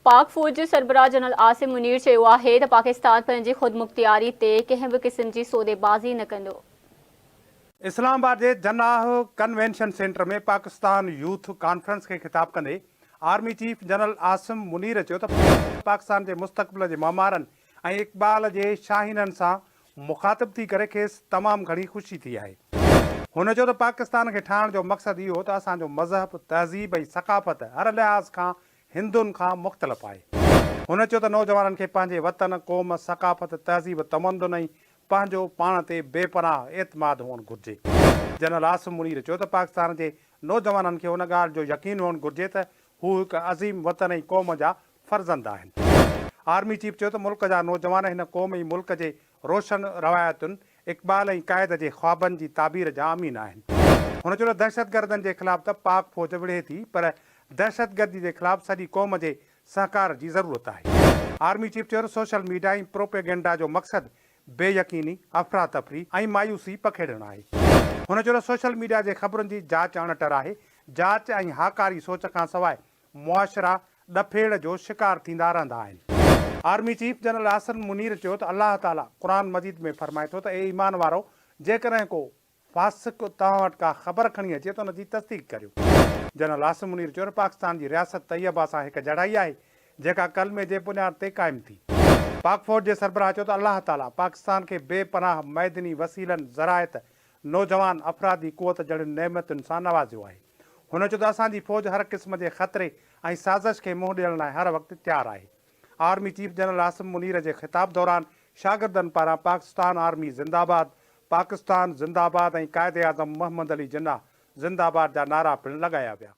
पाक फ़ौज जे सरबराह जनरल आसिम मुनीर चयो आहे त पाकिस्तान पंहिंजी ख़ुदमुख्तियारी ते कंहिं बि क़िस्म जी सौदेबाज़ी न कंदो। इस्लामाबाद के जनाह कन्वेंशन सेंटर में पाकिस्तान यूथ कॉन्फ्रेंस के खिताब कंदे army chief general Asim Munir चयो त पाकिस्तान के मुस्तक़बिल के मामारन ऐं इक़बाल के शाहीननि सां मुखातिब थी करे खेसि तमामु घणी ख़ुशी थी आहे। हुन चयो त पाकिस्तान के ठाहिण जो मक़सदु इहो त असांजो मज़हब तहज़ीब ऐं सक़ाफ़त हर लिहाज़ खां हिंदुनि खां मुख़्तलिफ़ आहे। हुन चयो त नौजवाननि खे पंहिंजे वतन क़ौम सक़ाफ़त तहज़ीब तमदुन ऐं पंहिंजो पाण ते बेपनाह एतमाद हुअणु घुरिजे। जनरल आसिम मुनीर चयो त पाकिस्तान जे नौजवाननि खे हुन ॻाल्हि जो यकीन हुअणु घुरिजे त हू हिकु अज़ीम वतन ऐं क़ौम जा फ़र्ज़ंद आहिनि। आर्मी चीफ चयो त मुल्क जा नौजवान हिन क़ौम ऐं मुल्क जे रोशन रवायतुनि इक़बाल ऐं क़ाइद जे ख़्वाबनि जी ताबीर जा अमीन आहिनि। हुन चयो त दहशतगर्दनि जे ख़िलाफ़ त पाक फ़ौज विढ़े थी, पर दहशतगर्दी जे ख़िलाफ़ सॼी क़ौम जे सहकार जी ज़रूरत आहे। आर्मी चीफ चयो त सोशल मीडिया ऐं प्रोपेगेंडा जो मक़सदु बेयकीनी, अफ़रा तफ़री ऐं मायूसी पखेड़णु आहे। हुन चयो त सोशल मीडिया जे ख़बरुनि जी जांच अणटर आहे। जांच ऐं हाकारी सोच खां सवाइ मुआशिरा ॾफेड़ जो शिकार थींदा रहंदा आहिनि। Army chief general Asim Munir चयो त अलाह ताला क़ुरान मजीद में फरमाए थो त ए ईमान वारो, जेकॾहिं को फासिक तव्हां वटि का ख़बर खणी अचे त हुन जी तस्दीक करियो। जनरल आसिम मुनीर चयो त पाकिस्तान जी रियासत तैयबा सां हिकु जड़ाई आहे जेका कलमे जे बुनियाद ते क़ाइमु थी। पाक फ़ौज जे सरबराह चयो त अलाह ताला पाकिस्तान खे बेपनाह मैदनी वसीलनि ज़रायत नौजवान अफ़रादी क़ुवत जहिड़ियुनि नेमतुनि सां नवाज़ियो आहे। हुन चयो त असांजी फ़ौज हर क़िस्म जे ख़तरे ऐं साज़िश खे मुंहुं ॾियण लाइ हर वक़्तु तयारु आहे। Army chief general Asim Munir जे ख़िताब दौरान शागिर्दनि पारां पाकिस्तान आर्मी ज़िंदाबाद, पाकिस्तान ज़िंदाबाद ऐं क़ाइदे आज़म मोहम्मद अली जिन्ना ज़िंदाबाद जा नारा पिणु लॻाया विया।